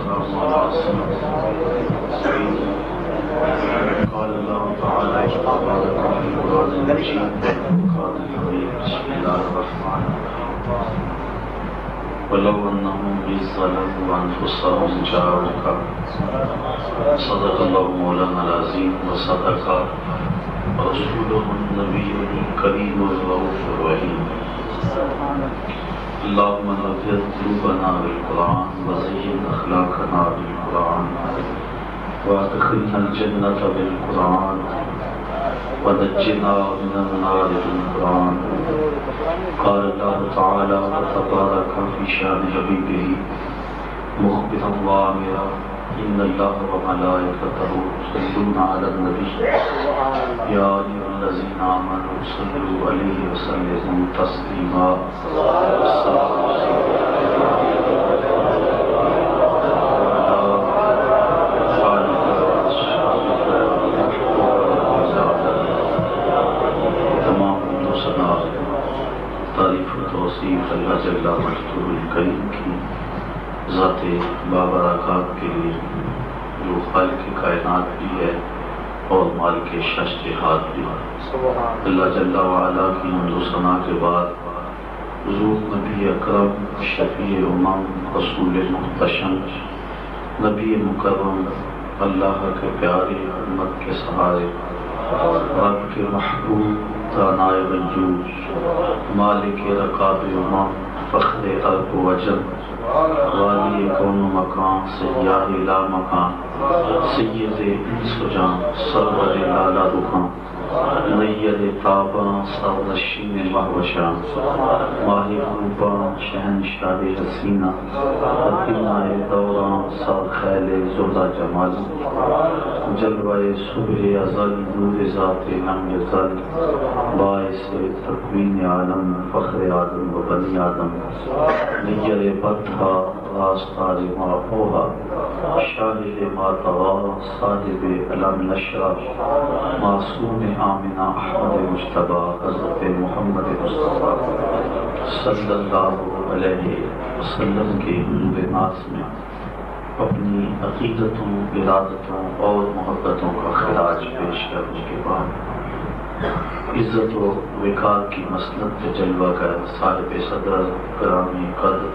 والسلام على سيدنا قال الله تعالى تبارك في القرآن المجيد والفرقان الحميد بسم الله الرحمن الرحيم ولو أنهم إذ ظلموا أنفسهم جاءوك صدق الله مولانا العظيم وصدق رسوله النبي الكريم الرؤوف الرحيم اللهم نفذ قلوبنا بالقرآن وزين أخلاقنا بالقرآن وادخلنا الجنة بالقرآن ونجنا من النار بالقرآن. قال الله تعالى وتبارك في شأن حبيبه مخبرا وآمرا إن الله وملائكته يصلون على النبي يا أيها الذين آمنوا صلوا عليه وسلموا تسليما. تعریف و توصیف اللہ جل مجدہ الکریم کی ذات بابرکات کے لیے جو خالق کائنات بھی ہے اور مالک شش جہاد بھی ہے. اللہ جل وعلا کی حمد و ثنا کے بعد حضور نبی اکرم شفیع امم رسول محتشم نبی مکرم اللہ کے پیارے امت کے سہارے رب کے محبوب دانائے وجود مالک رکاب امم فخر ارض و وجن والی کون و مکان سیاہ لا مکان سید انس و جان سرور لالا رخان نیر تاباں سرنشین مہوشاں ماہی خوباں شہنشاہ حسینہ حتیمہ دوراں سر خیل زردہ جمال جلوہ صبح ازل نور ذات لم یزل باعث تکوین عالم فخر آدم و بنی آدم نیر بطحا راستار ما پوہا شاہد ما طغا صاحب علم نشرہ معصوم آمنہ احمد مجتبہ حضرت محمد مصطفیٰ صلی اللہ علیہ وسلم کے حضور ناز میں اپنی عقیدتوں ارادتوں اور محبتوں کا خراج پیش کرنے کے بعد عزت و وقار کی مسند پہ جلوہ کر صاحب صدر گرامی قدر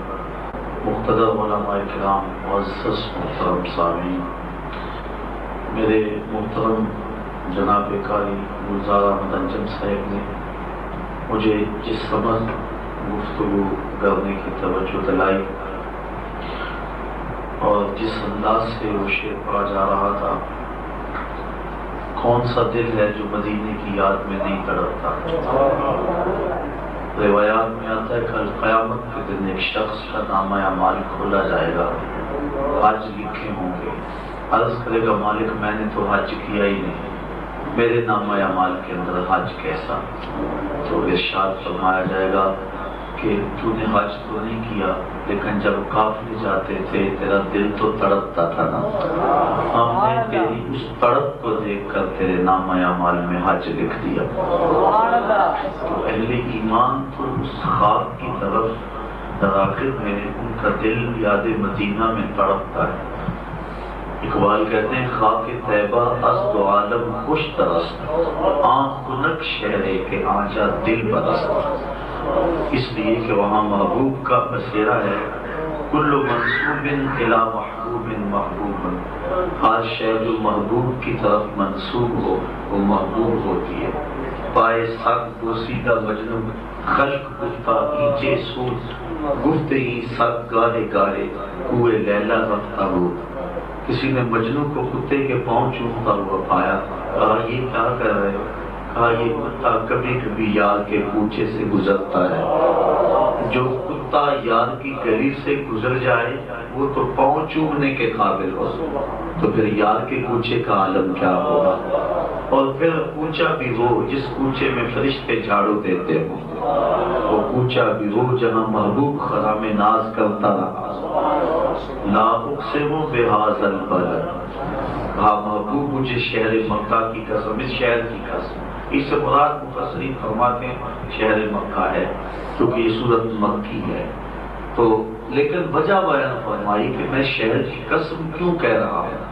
مقتدر علماء کرام معزز محترم سامعین، میرے محترم جناب قاری گلزار احمد انجم صاحب نے مجھے جس سبق گفتگو کرنے کی توجہ دلائی اور جس انداز سے وہ شعر پڑھا جا رہا تھا، کون سا دل ہے جو مدینے کی یاد میں نہیں تڑپتا. روایات میں آتا ہے کل قیامت کے دن ایک شخص کا نامہ اعمال کھولا جائے گا، حج لکھے ہوں گے. عرض کرے گا مالک میں نے تو حج کیا ہی نہیں، میرے نامہ اعمال کے اندر حج کیسا؟ تو ارشاد فرمایا جائے گا کہ تو نے حج تو نہیں کیا، لیکن جب قافلے جاتے تھے تیرا دل تو تڑپتا تھا نا. ہم نے تیری اس تڑپ کو دیکھ کر تیرے نامہ اعمال میں حج لکھ دیا. تو اہل ایمان تو اس خاک کی طرف دراخل میں ان کا دل یاد مدینہ میں تڑپتا ہے. اقبال کہتے ہیں خاک طیبہ از دو عالم خوش ترست آنکھ کنک شہرے کے آنچا دل برست. اس لیے کہ وہاں محبوب کا بسیرا ہے. کل منصوب الی محبوب محبوب، ہر شے جو محبوب کی طرف منصوب ہو وہ محبوب ہوتی ہے. پائے سگ بوسیدہ مجنوں خلق گفتہ اینچے سود گفتے ہی سگ گارے گارے کوئے لیلا رفتہ ہو. کسی نے مجنوں کو کتے کے پاؤں چومتا ہوا پایا، کہا یہ کیا کر رہے ہو؟ کہا یہ کتا کبھی کبھی یار کے کوچے سے گزرتا ہے. جو کتا یار کی گلی سے گزر جائے وہ تو پاؤں چومنے کے قابل ہو، تو پھر یار کے کوچے کا عالم کیا ہوگا؟ اور پھر کوچا بھی ہو جس کوچے میں فرشتے جھاڑو دیتے ہوں، وہ کوچا بھی ہو جہاں محبوب خرام ناز کرتا رہا. لا اقسم بہذا البلد، کہا محبوب مجھے شہر مکہ کی قسم، اس شہر کی قسم. اس سے مراد مفسرین فرماتے ہیں شہر مکہ ہے، کیونکہ یہ صورت مکی ہے. تو لیکن وجہ بیان فرمائی کہ میں شہر کی قسم کیوں کہہ رہا ہوں.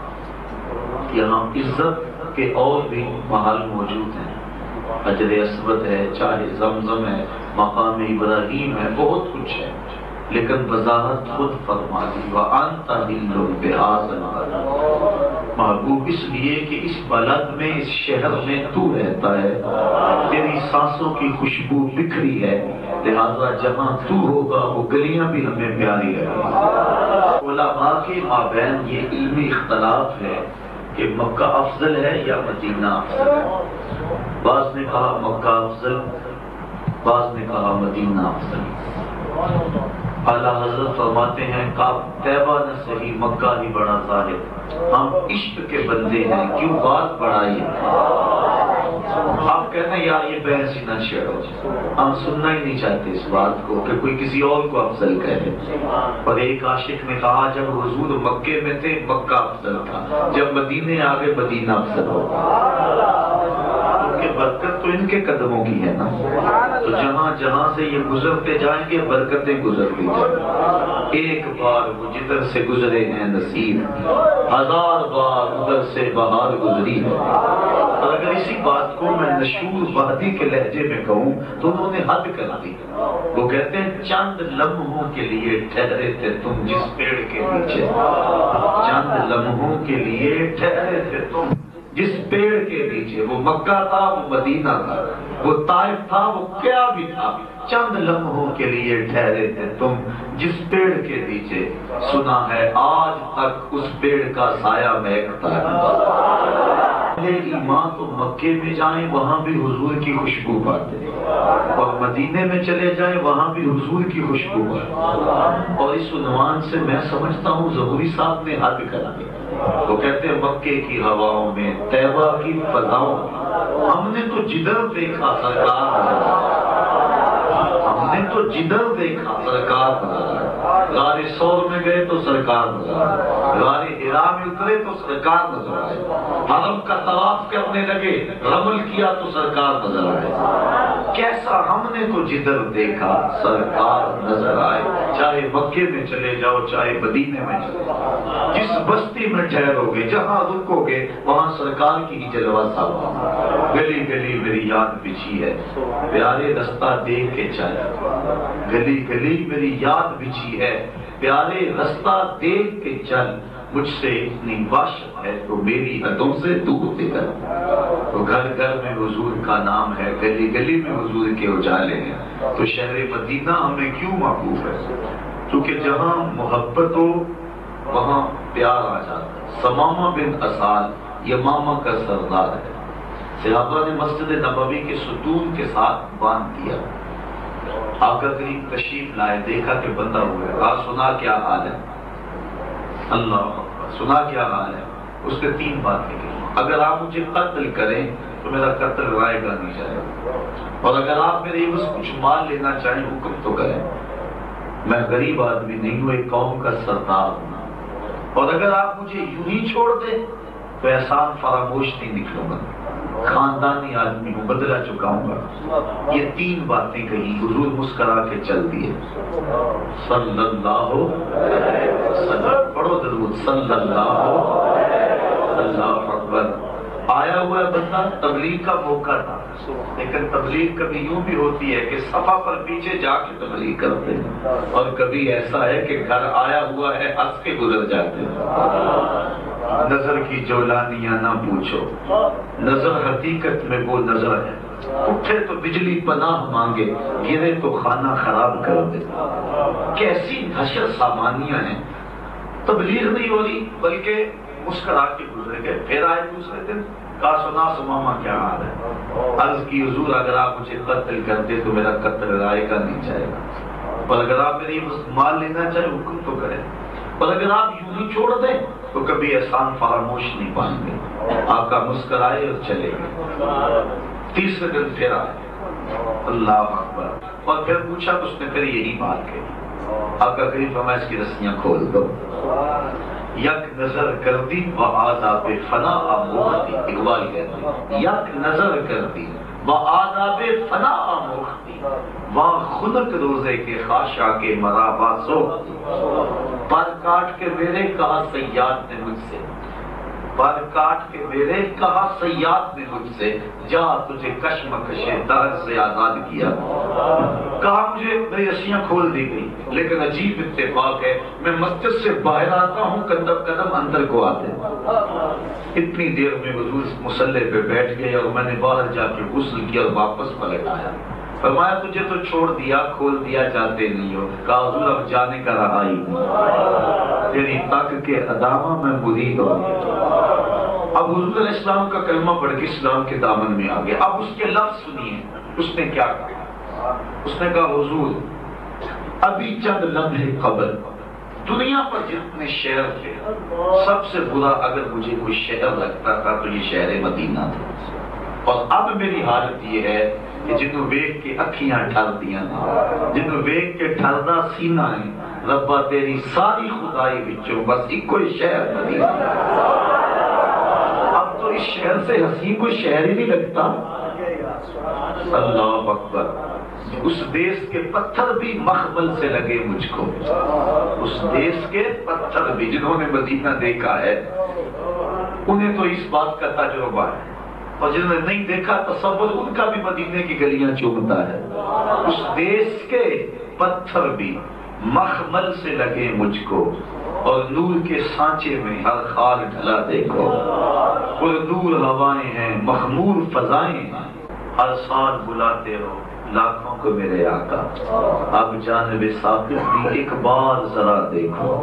یہاں عزت کے اور بھی محل موجود ہیں. حجر اسود ہے، چاہے زمزم ہے، مقام ابراہیم ہے، بہت کچھ ہے، لیکن وضاحت خود فرما دی وَأَنْتَ حِلٌّ بِهَٰذَا الْبَلَدِ. محبوب اس لیے کہ اس بلد میں، اس شہر میں تو رہتا ہے، تیری سانسوں کی خوشبو بکھری ہے، لہذا جہاں تو ہوگا وہ گلیاں بھی ہمیں پیاری رہیں. علماء کے مابین یہ علمی اختلاف ہے کہ مکہ افضل ہے یا مدینہ افضل ہے. بعض نے کہا مکہ افضل، بعض نے کہا مدینہ افضل. اعلیٰ حضرت فرماتے ہیں طیبہ نہ صحیح مکہ ہی بڑا ظاہر، ہم عشق کے بندے ہیں کیوں بات بڑھائی. آپ کہتے ہیں یار یہ بحث ہی نہ چھیڑو، ہم سننا ہی نہیں چاہتے اس بات کو کہ کوئی کسی اور کو افضل کہے. اور ایک عاشق نے کہا جب حضور مکے میں تھے مکہ افضل تھا، جب مدینے آگے مدینہ افضل ہوگا. برکت تو ان کے قدموں کی ہے نا، تو جہاں جہاں سے یہ گزرتے جائیں گے برکتیں گزرتی جائیں. ایک بار وہ جدھر سے گزرے ہیں نصیب، ہزار بار ادھر سے بہار گزری ہے. اور اگر اسی بات کو میں نشور وحدی کے لہجے میں کہوں تو انہوں نے حد کر دی. وہ کہتے ہیں چند لمحوں کے لیے ٹھہرے تھے تم جس پیڑ کے نیچے، چند لمحوں کے لیے ٹھہرے تھے تم جس پیڑ کے نیچے. وہ مکہ تھا، وہ مدینہ تھا، وہ طائف تھا، وہ کیا بھی تھا. چند لمحوں کے لیے ٹھہرے تھے تم جس پیڑ کے نیچے، سنا ہے آج تک اس پیڑ کا سایہ مہکتا ہے. ایمان تو مکے میں جائیں وہاں بھی حضور کی خوشبو پاتے، اور مدینے میں چلے جائیں وہاں بھی حضور کی خوشبو پاتے. اور اس عنوان سے میں سمجھتا ہوں ظہوری صاحب نے حد کر دی. وہ کہتے ہیں مکے کی ہواؤں میں، طیبہ کی فضاؤں میں ہم نے تو جدھر دیکھا سرکار نظر آئے، ہم نے تو جدھر دیکھا سرکار نظر آئے. غار ثور میں گئے تو سرکار نظر آئے، غار حرا میں اترے تو سرکار نظر آئے، حرم کا طواف کرنے لگے رمل کیا تو سرکار نظر آئے. کیسا ہم نے تو جدھر دیکھا سرکار نظر آئے. چاہے مکے میں چلے جاؤ چاہے مدینے میں چلے جاؤ، جس بستی میں ٹھہرو گے جہاں رکو گے وہاں سرکار کی ہی جلوہ صاحب. گلی گلی میری یاد بچھی ہے، پیارے رستہ دیکھ کے چل، گلی گلی میری یاد بچھی ہے، پیارے رستہ دیکھ کے چل. مجھ سے اتنی وحشت ہے تو میری حدوں سے دور نکل. تو گھر گھر میں حضور کا نام ہے، گلی گلی میں حضور کے اجالے ہیں. تو شہر مدینہ ہمیں کیوں محبوب ہے؟ کیونکہ جہاں محبت ہو وہاں پیار آ جاتا ہے. ثمامہ بن اسال یمامہ کا سردار ہے. صحابہ نے مسجد نبوی کے ستون کے ساتھ باندھ دیا. آقا کریم تشریف لائے، دیکھا کہ بندہ ہوا ہے. کہا سنا کیا حال ہے؟ اللہ سنا کیا حال ہے؟ اس نے 3 باتیں کی. اگر آپ مجھے قتل کریں تو میرا قتل رائے گا نہیں جائے گا، اور اگر آپ میرے عوض کچھ مال لینا چاہیں حکم تو کریں. میں غریب آدمی نہیں ہوں، ایک قوم کا سردار ہوں، اور اگر آپ مجھے یوں ہی چھوڑ دیں تو احسان فراموش نہیں نکلوں گا، خاندانی آدمی ہوں، بدلہ چکاؤں گا. یہ 3 باتیں کہی. حضور مسکرا کے چل دیے. صلی اللہ علیہ وسلم. پڑھو درود صلی اللہ اکبر. آیا ہوا ہے بندہ، تبلیغ کا موقع تھا، لیکن تبلیغ کبھی یوں بھی ہوتی ہے کہ صفحہ پر پیچھے جا کے تبلیغ کرتے ہیں، اور کبھی ایسا ہے کہ گھر آیا ہوا ہے ہنس کے گزر جاتے ہیں. نظر کی جولانیاں نہ پوچھو، نظر حقیقت میں وہ نظر ہے. اٹھے تو بجلی پناہ مانگے، گرے تو خانہ خراب کر دے. کیسی حشر سامانیاں ہیں. تبلیغ نہیں ہو رہی بلکہ مسکرا کے گزر گئے. پھر آئے دوسرے دن، کہا سنا سماما کیا حال ہے؟ عرض کی حضور اگر آپ مجھے قتل کرتے تو میرا قتل رائے کا نہیں جائے گا، اور اگر آپ میری مال لینا چاہے حکم تو کریں، اور اگر آپ یوں ہی چھوڑ دیں تو کبھی احسان فراموش نہیں پائیں گے. آقا مسکرائے اور چلے گئے. تیسرے دن پھر آئے. اللہ اکبر. اور پھر پوچھا تو اس نے پھر یہی بات کہی. آقا کریم فرمایا اس کی رسیاں کھول دو. یک نظر کر دی و آزاد فنا آموہتی. اقبال کہتے ہیں یک نظر کر دی آداب فنا آموختی وہاں خنک روزے کے خاشا کے مرابا سوختی پر کاٹ کے میرے کہا سیاد نے مجھ سے پر کاٹ کے میرے کہا سیاد نے مجھ سے جا تجھے کشمکش درد سے آزاد کیا کہا مجھے میری رسیاں کھول دی گئی لیکن عجیب اتفاق ہے میں مسجد سے باہر آتا ہوں قدم قدم اندر کو آتے اتنی دیر میں حضور مصلی پہ بیٹھ گئے اور میں نے باہر جا کے غسل کیا اور واپس پلٹ آیا فرمایا تجھے تو چھوڑ دیا کھول دیا جاتے نہیں ہو کہا حضور اب جانے کا رہا ہی نہیں تیری تک کے ادامہ میں مرید ہو گیا اب حضور علیہ السلام کا کلمہ پڑھ کے اسلام کے دامن میں آ گیا اب اس کے لفظ سنیے اس نے کیا کہا اس نے کہا حضور ابھی چند لمحے قبل دنیا پر جتنے شہر تھے سب سے برا اگر مجھے کوئی شہر لگتا تھا تو یہ شہر مدینہ تھا اور اب میری حالت یہ ہے کہ جنہوں ویک کے اکھیاں ٹھر دیاں جنہوں ویک کے ٹھردا سینہ ہے ربا تیری ساری خدائی بچوں بس ایک کوئی شہر مدینہ اب تو اس شہر سے حسین کوئی شہر ہی نہیں لگتا اللہ اکبر اس دیس کے پتھر بھی مخمل سے لگے مجھ کو اس دیس کے پتھر بھی جنہوں نے مدینہ دیکھا ہے انہیں تو اس بات کا تجربہ ہے اور جنہوں نے نہیں دیکھا تصور ان کا بھی مدینے کی گلیاں چومتا ہے اس دیس کے پتھر بھی مخمل سے لگے مجھ کو اور نور کے سانچے میں ہر خال ڈھلا دیکھو اور نور ہوائیں ہیں مخمور فضائیں ہیں ہر سال بلاتے ہو لاکھوں کو میرے آقا اب جانب ثابت بھی ایک بار ذرا دیکھو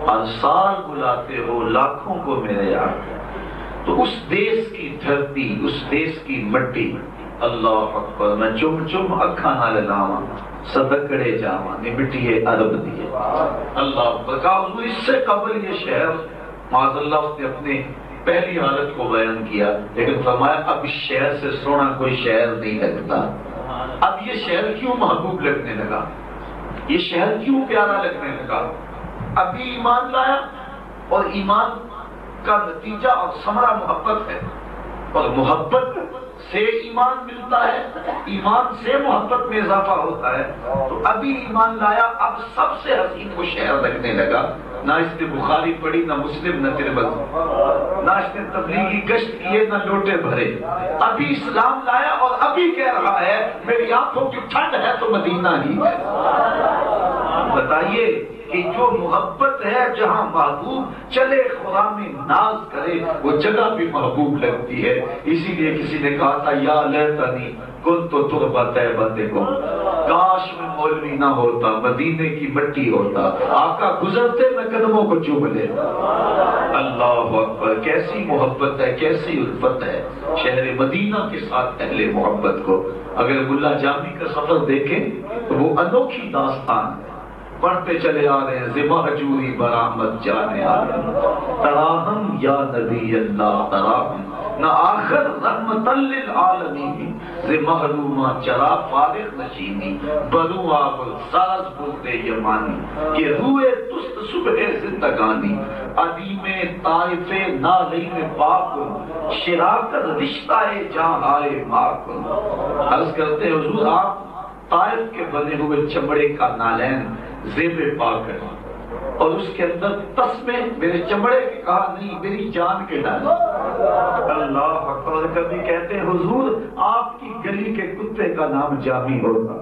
ہر سال بلاتے ہو لاکھوں کو میرے آقا تو اس دیس کی دھرتی اس دیس کی مٹی اللہ اکبر میں چم چم اکھا نال لاواں صدقڑے جاواں نے مٹی عرب دیے اللہ اکبر کہا حضور اس سے قبل یہ شہر معاذ اللہ اس نے اپنے پہلی حالت کو بیان کیا لیکن فرمایا اب اس شہر سے سونا کوئی شہر نہیں لگتا اب یہ شہر کیوں محبوب لگنے لگا یہ شہر کیوں پیارا لگنے لگا ابھی ایمان لایا اور ایمان کا نتیجہ اور ثمرہ محبت ہے اور محبت سے ایمان ملتا ہے ایمان سے محبت میں اضافہ ہوتا ہے تو ابھی ایمان لایا اب سب سے حسین کو شہر لگنے لگا نہ اس نے بخاری پڑھی نہ مسلم نہ ترمذی نہ اس نے تبلیغی گشت کیے نہ لوٹے بھرے ابھی اسلام لایا اور ابھی کہہ رہا ہے میری آنکھوں کی ٹھنڈ ہے تو مدینہ ہی ہے بتائیے کہ جو محبت ہے جہاں محبوب چلے خرام ناز کرے وہ جگہ بھی محبوب لگتی ہے اسی لیے کسی نے کہا تھا یا لیتنی کن تو تربت بندے کو کاش میں مولوی نہ ہوتا مدینے کی مٹی ہوتا آقا گزرتے میں قدموں کو چوم لیتا اللہ اکبر کیسی محبت ہے کیسی الفت ہے شہر مدینہ کے ساتھ اہل محبت کو اگر ملا جامی کا سفر دیکھیں تو وہ انوکھی داستان ہے پڑھتے چلے آ رہے ہیں زبا حجوری برآمد جانے عالم تراہم یا نبی اللہ تراہم نہ آخر رحمت للعالمین ز محرومہ چرا فارغ نشینی برو آب ساز بلتے یمانی یہ روئے تست صبح زندگانی عدیم طائف نالین پاک شراکت رشتہ جہاں آئے ماک عرض کرتے حضور آپ طائف کے بنے ہوئے چمڑے کا نالین زیب پاک ہے اور اس کے اندر تسمے میرے چمڑے کے کہا نہیں میری جان کے ڈالے اللہ اکبر کبھی کہتے ہیں حضور آپ کی گلی کے کتے کا نام جامی ہوتا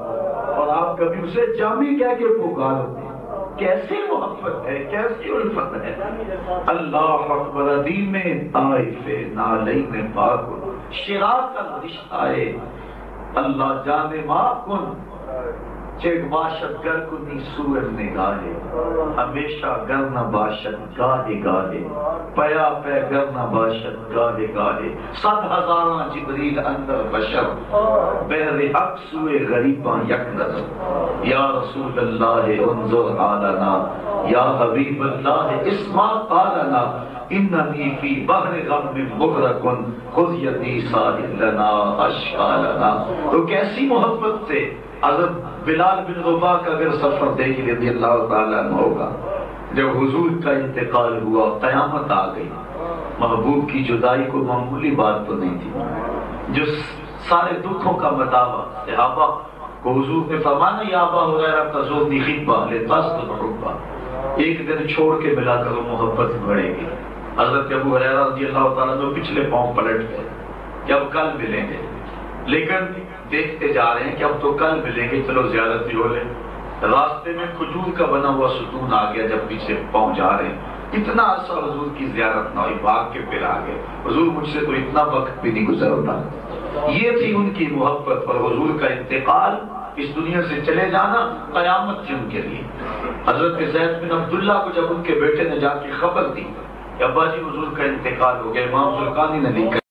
اور آپ کبھی اسے جامی کہہ کے پکارتے کیسی محبت ہے کیسی الفت ہے اللہ اکبر عدیم طائف نالین پاک شراکت رشتہ اللہ جانے ماں کن چیک باشد گر کنی سور نگاہے ہمیشہ گر نہ باشد گاہے گاہے پیا پہ گر نہ باشد گاہے گاہے 100,000 جبریل اندر بشر بہر حق سوئے غریباں یک نظر یا رسول اللہ انظر آلنا یا حبیب اللہ اسما قالنا اننی فی بحر غم مغرقن خذ یدی ساحل لنا اشکالنا تو کیسی محبت سے حضرت بلال بن رباح کا اگر سفر دیکھ رضی اللہ تعالیٰ عنہ ہوگا جب حضور کا انتقال ہوا قیامت آ گئی محبوب کی جدائی کو معمولی بات تو نہیں تھی جو سارے دکھوں کا مداوا. صحابہ کو حضور نے فرمایا یا ابا ہریرہ تزورنی خطبہ لتزدد حبا، ایک دن چھوڑ کے ملا کرو محبت بڑھے گی. حضرت ابو ہریرہ رضی اللہ تعالیٰ عنہ پچھلے پاؤں پلٹ گئے کہ اب کل ملیں گے، لیکن دیکھتے جا رہے ہیں کہ اب تو کل ملیں گے، چلو زیارت بھی ہو لیں. راستے میں کھجور کا بنا ہوا ستون آ گیا جب پیچھے پاؤں جا رہے ہیں. اتنا عرصہ حضور کی زیارت نہ ہوئی، بھاگ کے پھر آ گئے. حضور مجھ سے تو اتنا وقت بھی نہیں گزرتا. یہ تھی ان کی محبت. اور حضور کا انتقال، اس دنیا سے چلے جانا قیامت تھی ان کے لیے. حضرت زید بن عبداللہ کو جب ان کے بیٹے نے جا کے خبر دی کہ ابا جی حضور کا انتقال ہو گیا، امام زرقانی نے لکھا